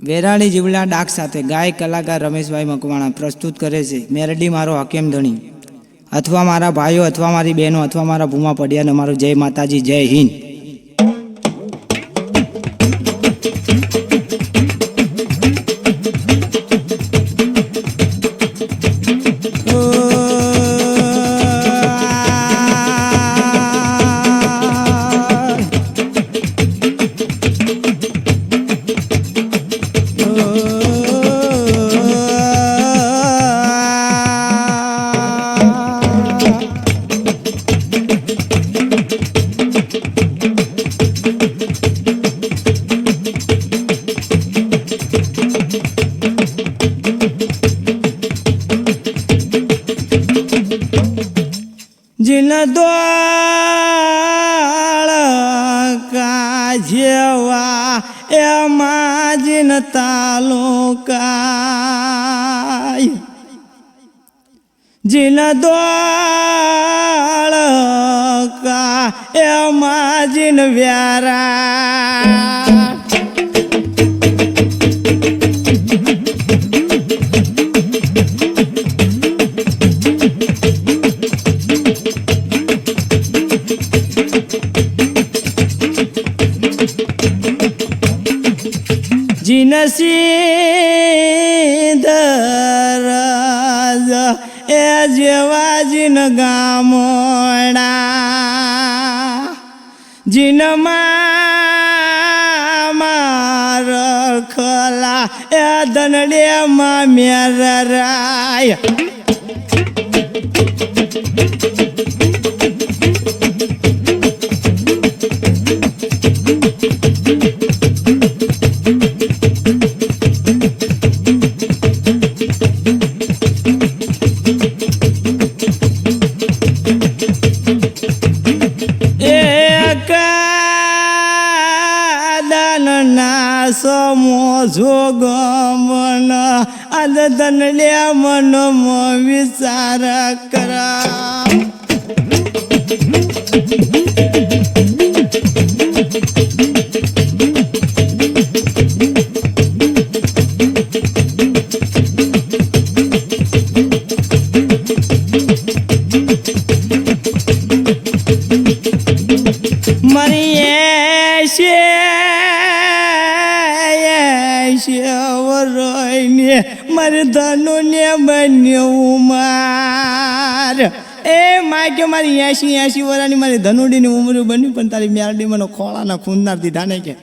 વેરાળી જીવડા ડાક સાથે ગાયક કલાકાર રમેશભાઈ મકવાણા પ્રસ્તુત કરે છે મેરડી મારો હકેમ ધણી, અથવા મારા ભાઈઓ, અથવા મારી બહેનો, અથવા મારા ભૂમા પડિયાને મારો જય માતાજી, જય હિન્દ. जिन द्वार काजेवा एमा जिन तालुका, जिन द्वार का एमा जिन व्यारा, जिन सिद्धराज ए जेवा जिन गामोड़ा, जिन मार खला ए दनडे मा मेरा राय, समो जोगमन आज दनले मन विचार करा, मरिये शेवरोइने मारे धनु ने बन्यो मार ए माके मारी 80 वरानी मारी धनुडी ની ઉંમર બની પણ તારી મેરડી મને ખોળાના ખૂંદનાર દીધા ને કે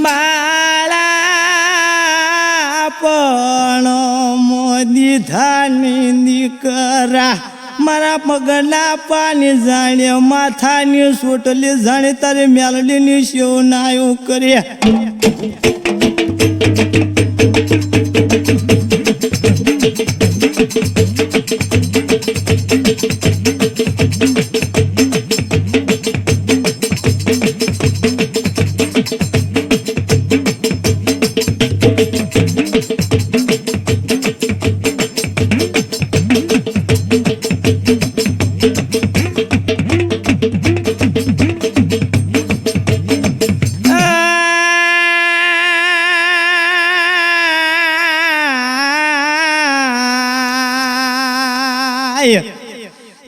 बाला पण मोदी धानी दीकरा मारा पगला पानी जाणे माथानी सोटली जाणे तारे मेलडीनी शेव नायो करे,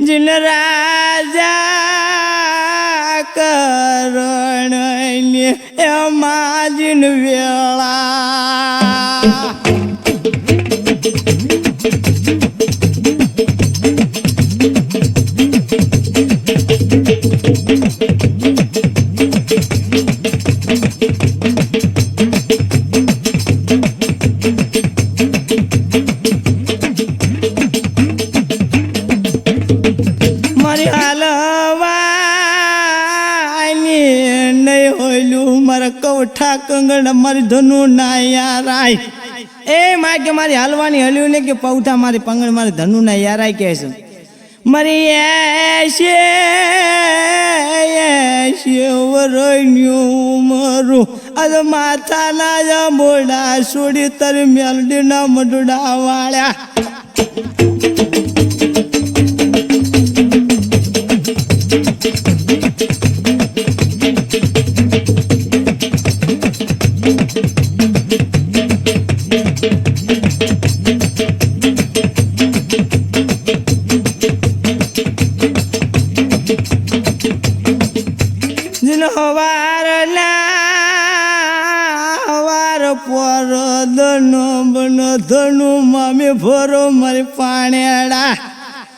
जिन राजा करण एमा जिन वेला, मारी हालवानी नहीं होलू मारा कवठा कंगड़ मारी धनु ना याराय ए माके मारी हालवानी हल्यू ने के पौठा मारी पंगड़ मारी धनु ना याराय के મારી એશી વરણ્યું મારું આજે માથાના જ મોડા છોડી તારી મેલડીના મડડા વાળ્યા. પર ધનુ મામી ભરો મારી પાણેડા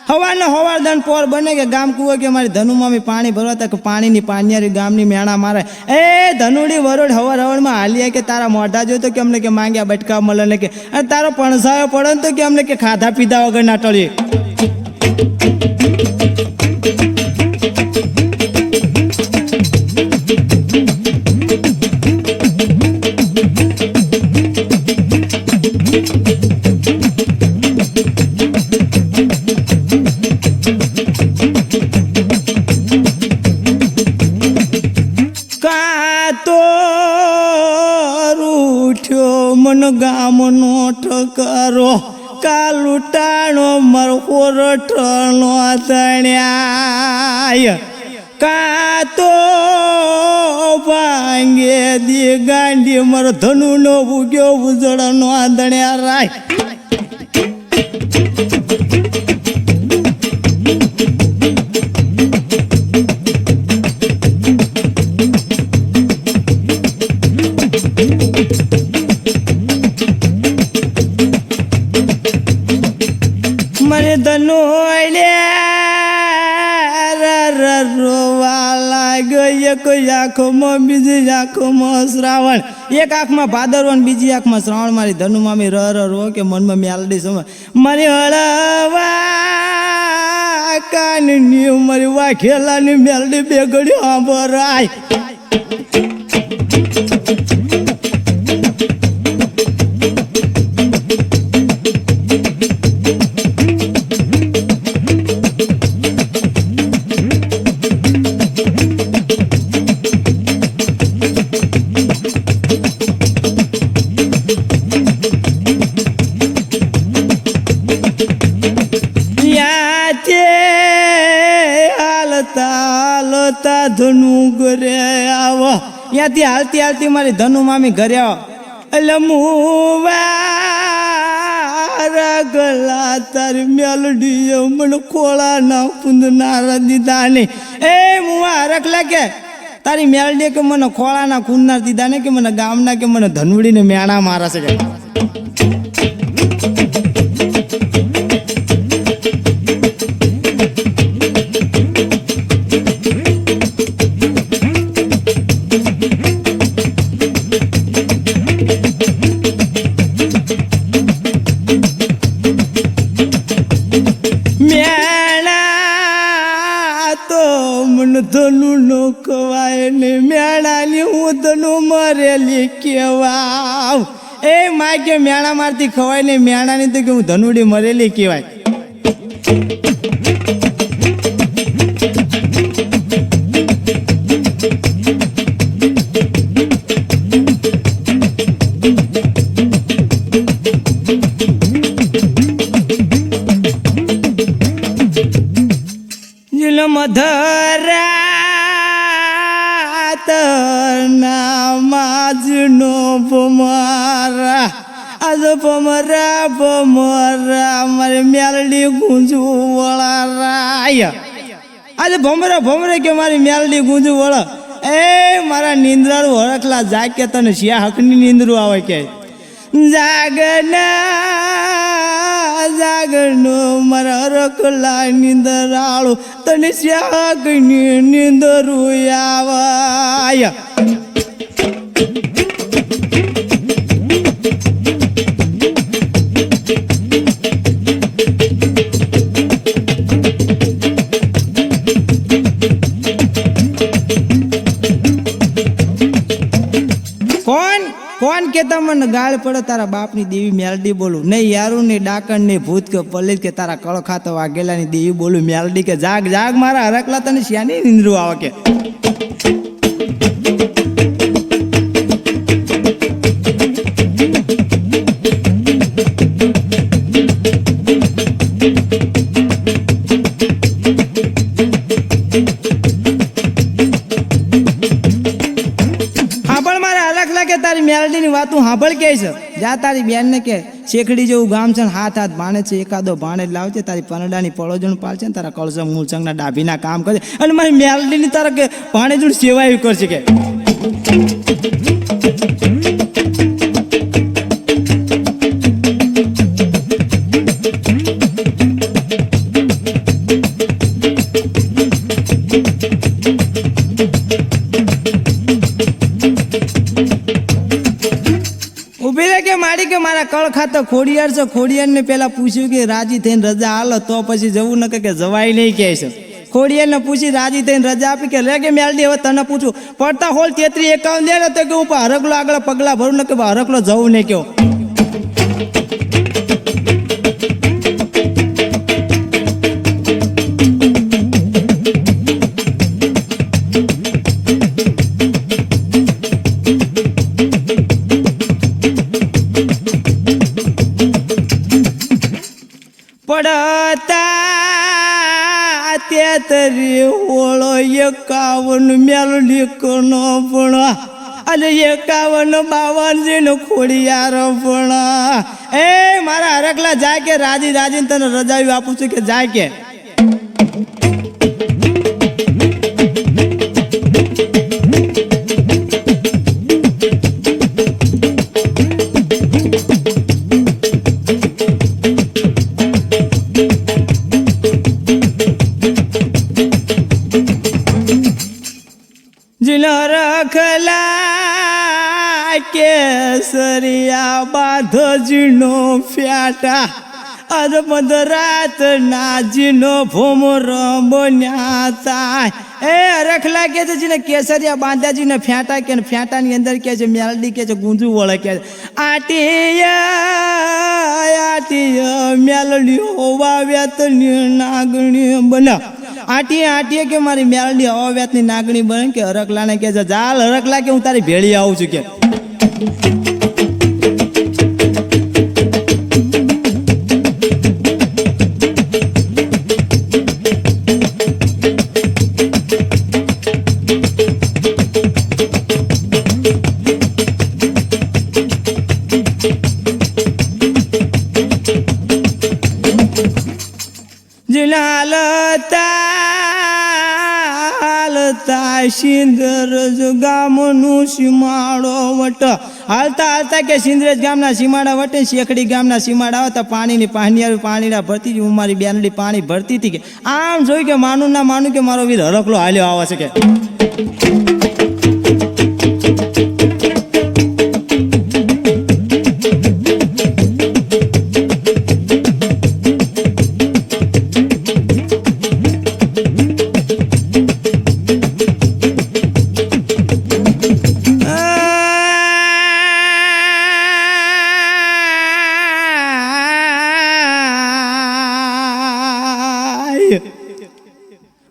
હવાનો હવાર દન પોર બને કે ગામ કુવો કે મારી ધનુ મામી પાણી ભરવા તક પાણીની પાણિયારી ગામની મેણા મારે એ ધનુડી વરોડ હવાર હવારમાં હાલીએ કે તારા મોઢા જો તો કે અમને કે માંગ્યા બટકા મળે ને કે તારો પણસાયો પડે ને તો કે અમને કે ખાધા પીધા વગર ના ટળીએ. મન ગામનો ઠકારો કાલુટાણો મારો કોરઠનો તણ્યા કા તો ભાંગે દી ગાંડી મારો ધનુનો ભૂગ્યો ઉજળનો આંધણ્યા રાય. મને ધનુ રોવા લાગ્યો એક આંખમાં બીજી આંખમાં શ્રાવણ એક આંખમાં ભાદરવો બીજી આંખમાં શ્રાવણ મારી ધનુ મામી રો કે મનમાં મેલડી સમય મારી હળવા કાનની મારી વાઘેલાની મેલડી બે ઘડી સાંભળાય. હાલતા ધનુ ઘરે આવો ત્યાંથી હાલતી હાલતી મારી ધનુ મામી ઘરે આવો એટલે મુવા ગલા તારી મેલડી મને ખોળા ના કુંદનાર દીધા ને એ મુવા રખલા કે તારી મેલડી કે મને ખોળા ના કુંદનાર દીધા ને કે મને ગામના કે મને ધનુડીને મેણા મારા છે કે ધનુ નો કવાય ને મેળાની હું ધનુ મરેલી કેવાવ એ માં કે મેળા મારતી ખવાય ને મેળાની તો કે હું ધનુડી મરેલી કેવાય. મધરા માજનો ભમરા આજ ભમરા મારે મેલડી ગુંજુ વળા રાય આજે ભમરે કે મારી મેલડી ગુંજુ વળા એ મારા નીંદરાળું હરખલા જાગ કે તને શિયા હકની નીંદરું આવે કે જાગનો મારા હરખલા નીંદરાળું તને શિયા હકની નીંદરું આવે. કોણ કેતા મને ગાળ પડે તારા બાપની દેવી મેલડી બોલું નહીં યારું ને ડાકણ ને ભૂત કે પલિત કે તારા કળખાતો વાઘેલાની દેવી બોલું મેલડી કે જાગ જાગ મારા હરકલા તને શ્યાની નિંદ્રું આવે કે તારી મેલડીની વાતું સાંભળ કે છે જા તારી બેન ને કે શેખડી જેવું ગામ છે હાથ હાથ ભાણે છે એકાદો ભાણે લાવજે તારી પરડાની પળોજણ પાડશે ને તારા કળસમ મૂળચંગના ડાભીના કામ કરશે અને મારી મેલડીની તારા કે ભાણે જોડ સેવા એવી કરશે કે મારી કે મારા કળ ખાતો ખોડિયાર છે ખોડિયારને પેલા પૂછ્યું કે રાજી થઈને રજા હાલો તો પછી જવું ન કે જવાય નહીં કહે છે ખોડિયારને પૂછી રાજી થઈને રજા આપી કે લે કે મેલડી હવે તને પૂછું પડતા હોલ 33 51 દે ને તો કે હું હરકલો આગળ પગલા ભરું ને કે હરકલો જવું નહીં કેવો પડતા તેતરી હોળો 51 મેલડી કોનો પણ અને 51 52 નો ખોડિયાર પણ એ મારા હરકલા જાય કે રાજી રાજીને તને રજાવી આપું છું કે જાય કે રખલા કેસરિયા બાધો જીનો ફ્યાટા અરબદ રાત નાજીનો ભૂમરો બન્યા એ રખલા કે છે જીને કેસરિયા બાંધાજીને ફ્યાટા કે ફ્યાટાની અંદર કે છે મેલડી કે છે ગુંજુ વળે કે આટીયા મેલડી હોવા વેતની નાગણી બના આટીએ કે મારી મેલડી હવા વ્યાતની નાગણી બને કે હરકલાને કે જાલ હરકલા કે હું તારી ભેળી આવું છું કે સિંદર ગામનું સીમાડો વટ હાલતા હાલતા કે સિંદરેજ ગામના સીમાડા વટે શેખડી ગામના સીમાડા આવતા પાણીની પાણીડા ભરતી હતી હું મારી બેનડી પાણી ભરતી હતી કે આમ જોઈ કે માનું ના માનું કે મારો વીર હરકલો હાલ્યો આવે છે કે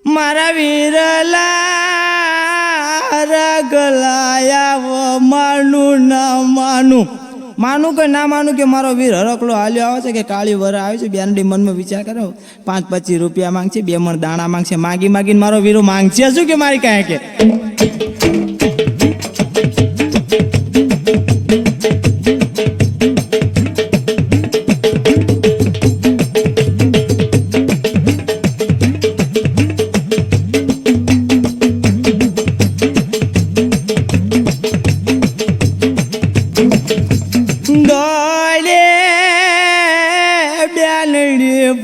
મારા વીરલા રગલાયા માનું ના માનું કે ના માનું કે મારો વીર હરકલો હાલ્યો આવે છે કે કાળી વર આવે છે બેનડી મનમાં વિચાર કરો 5-25 રૂપિયા માંગશે 2 મણ દાણા માંગશે માગીને મારો વીરો માંગશે શું કે મારી કાંઈ કે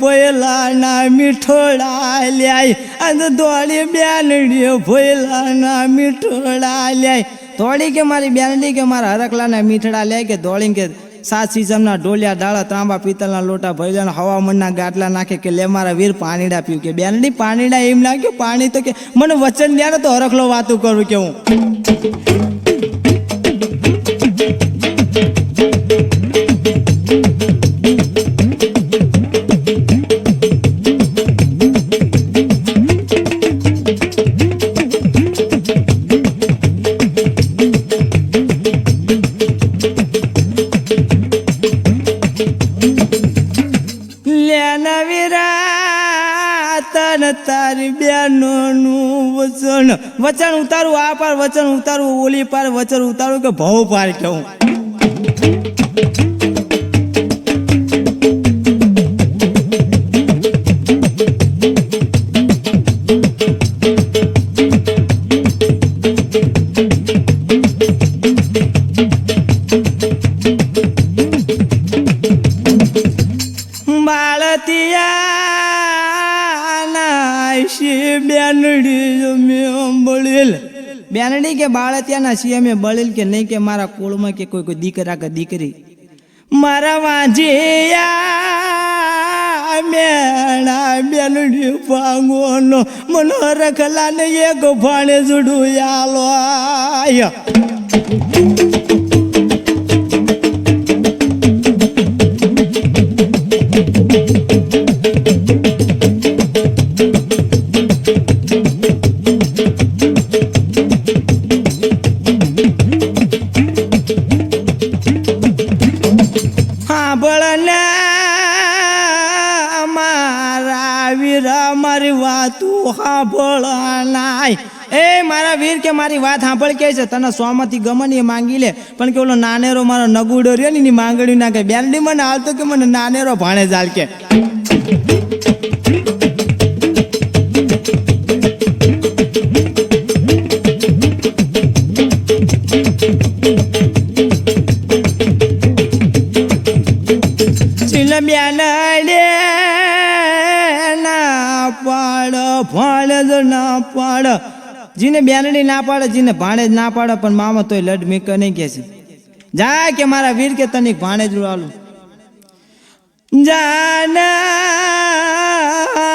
ભોયલાના મીઠોડા લ્યાય અને દોડી બેનડી ભોયલાના મીઠોડા લ્યાય દોડી કે મારી બેનડી કે મારા હરકલાના મીઠડા લ્યાય કે દોડી કે 7 સીઝમના ઢોલિયા ડાળા ત્રાંબા પિત્તળના લોટા ભરેલા હવામણના ગાટલા નાખે કે લે મારા વીર પાણીડા પીવું કે બેનડી પાણીડા એમ લાગ્યું પાણી તો કે મને વચન લ્યા તો હરકલો વાતું કરું કે હું તારી બેનનું વચન વચન ઉતારું આ પાર વચન ઉતારું ઓલી પાર વચન ઉતારું કે ભવ પાર કેવું બેનડી કે બાળતિયાના સિયમે બળેલ કે નહીં કે મારા કોળમાં કે કોઈ દીકરા કે દીકરી મારા વાંજિયા મેણા બેનડી ભાંગોનો મનોહર ખલાને એક ભાણે જોડું આલો મારી વાત સાંભળનાય એ મારા વીર કે મારી વાત સાંભળ કે છે તને સોમાંથી ગમન એ માંગી લે પણ કે ઓલો નાનેરો મારો નગુડો રહ્યો ને એની માંગણી ના કે બેનડી મને હાલતો કે મને નાનેરો ભાણે જાલ કે ના પાડ જીને બેનડી ના પાડે જીને ભાણે જ ના પાડે પણ મામા તોય લડ મીક નહીં કે છે જાય કે મારા વીર કે તને ભાણે જ આલું જાના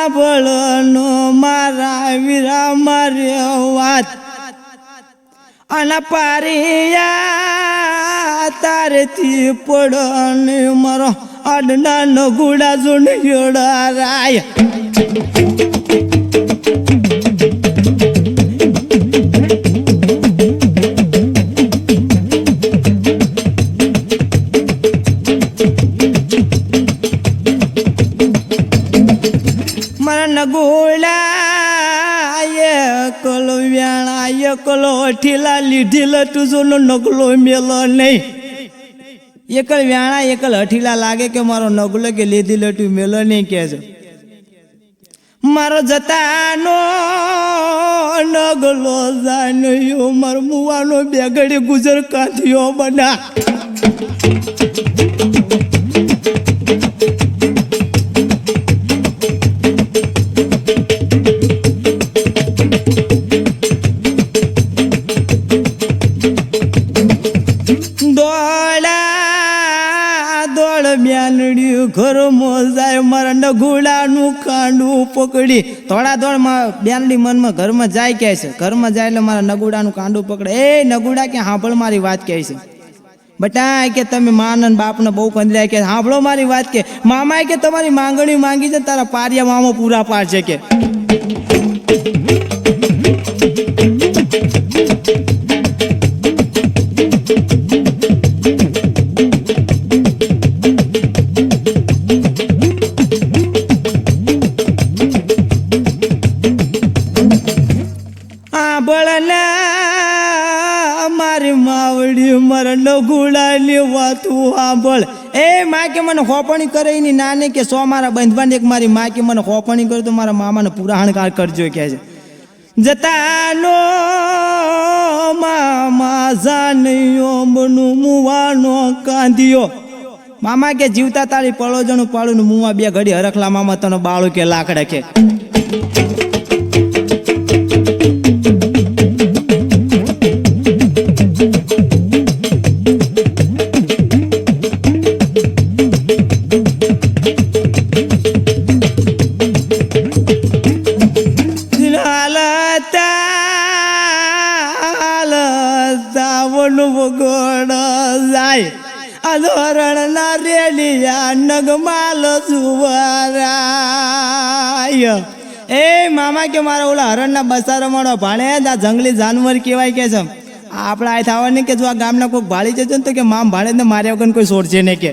ભળનો મારા વીરા મારે વાત આના પારિયા તારેથી પડને મારો આડના નો ગુડા જોડ રાય કલો વ્યાણા કલો અઠીલા લીધેલા તુજોનો નગલો મેલો નહીં એકલ વ્યાણા એકલ અઠીલા લાગે કે મારો નગલો કે લીધી લટું મેલો નહીં કે છે મારો જતાનો નગલો જાણ્યો મારો મુવાનો બેગડી ગુજર કાંધ્યો બના ઘર મોજાય મારા નગુડાનું કાંડું પકડી થોડા દોડમાં બેનડી મનમાં ઘરમાં જાય કે છે ઘરમાં જાય એટલે મારા નગુડાનું કાંડું પકડે એ નગુડા કે સાંભળ મારી વાત કહે છે બટા કે તમે માનન બાપને બહુ કંદર્યા કે સાંભળો મારી વાત કે મામાએ કે તમારી માંગણી માંગી છે તારા પારિયા મામો પૂરા પાડશે કે નગુડાની વાતું સાંભળ એ માં કે મને હોપણી કરે એની નાને કે સો મારા બંધવાને એક મારી માં કે મને હોપણી કરે તો મારા મામાને પૂરા હણકાર કરજો કે છે જતાનો મામા જાનયો મનું મુવાનો કાંધ્યો મામા કે જીવતા તારી પળોજણું પાડું ને મુવા બે ઘડી હરખલા મામા તને બાળું કે લાકડા કે ધોરણ ના રેલિયા નગમાલ જુવારાય એ મામા કે મારા ઓલા હરણના બસારો મળો ભાણે આ જંગલી જાનવર કહેવાય કે છે આપણા આ થવાની કે જો આ ગામના કોઈ ભાળી જજો ને તો કે મામ ભાડે ને માર્યા વગર કોઈ છોડશે ને કે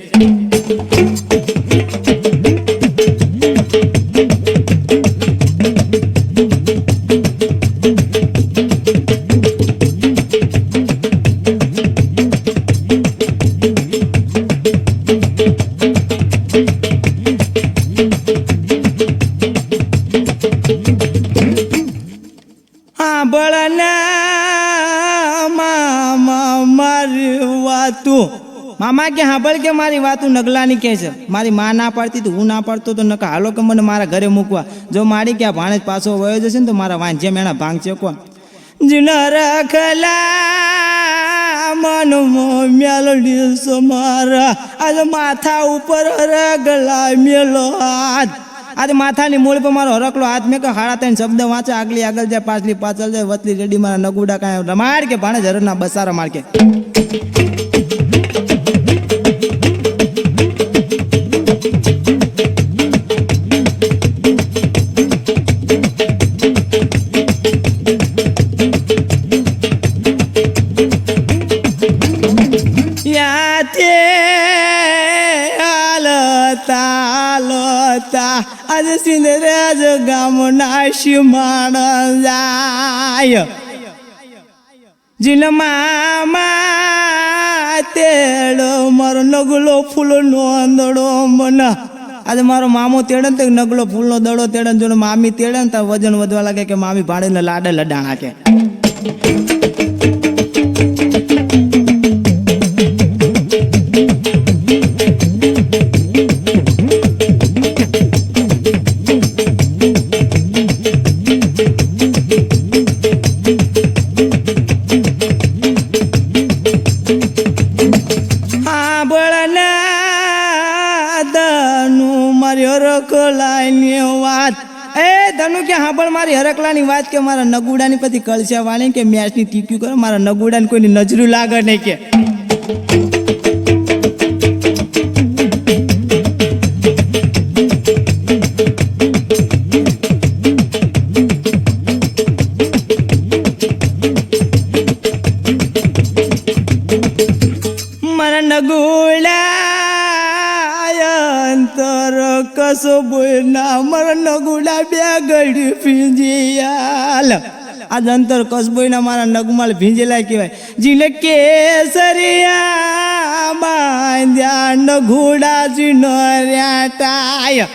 મારી વાતું મામા કે સાંભળ કે મારી વાતું નગલાની કે છે મારી માં ના પાડતી તો હું ના પાડતો તો નકા હાલો કે મને મારા ઘરે મૂકવા જો મારી કે આ ભાણેજ પાછો વયો જશે ને તો મારા વાંજ્યા મેણા ભાંગ ચેકવા જીના રખલા મનમો મેલડી સમારા આજ માથા ઉપર રગલા મેલો હાથ આજે માથાની મૂળ પર મારો હરકલો હાથ મેં કે હાડા ત્રણ શબ્દ વાંચે આગલી આગળ જાય પાછલી પાછળ જાય વતલી રેડી મારા નગુડા કાંઈ રમાડ કે ભાણે ઝરના બસારા માર કે આજે સિંધરાજ ગામના શિમાણ જાય જીન મામા તેડો મારો નગલો ફૂલો નો આંદડો મના આજે મારો મામો તેડે ને નગલો ફૂલનો દડો તેડે જો મામી તેડે ને તો વજન વધવા લાગે કે મામી ભાડે લાડે લડાણા કે વાત એ ધનુ કે હાંભળ મારી હરકલાની વાત કે મારા નગુડાની પછી કળશા વાળી કે મેચની ટીક્યું કરે મારા નગુડાને કોઈની નજરું લાગે નહીં કે મારા નગુડા અંતર કસો બોયના મારા નગુડા બે ગડી ભીંજિયાલ આજ અંતર કસબોયના મારા નગમાલ ભીંજેલા કહેવાય જીને કેસરિયા બાંધ્યા નગુડા જીનો રેટાય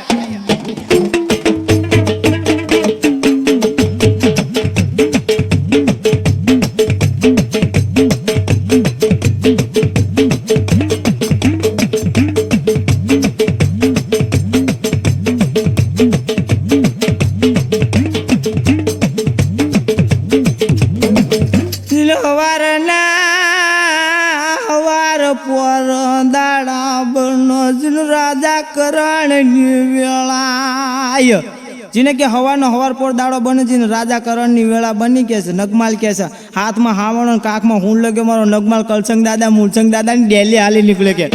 રાજા કરણની વેળાય જેને કે હવાનો હવાર પોર દાડો બને છે ને રાજા કરણની વેળા બની કે છે નગમાલ કે છે હાથમાં હાવણો કાખમાં હું લગે મારો નગમાલ કલસંગ દાદા મૂળસંગ દાદાની ડેલી હાલી નીકળે કે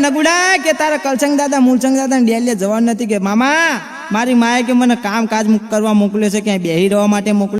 નગુડા કે તારા કલસંગ દાદા મૂળસંગ દાદા ડેલીએ જવાનું નથી કે મામા મારી માએ કે મને કામ કાજ કરવા મોકલ્યો છે ક્યાંય બેહી રહેવા માટે મોકલ્યો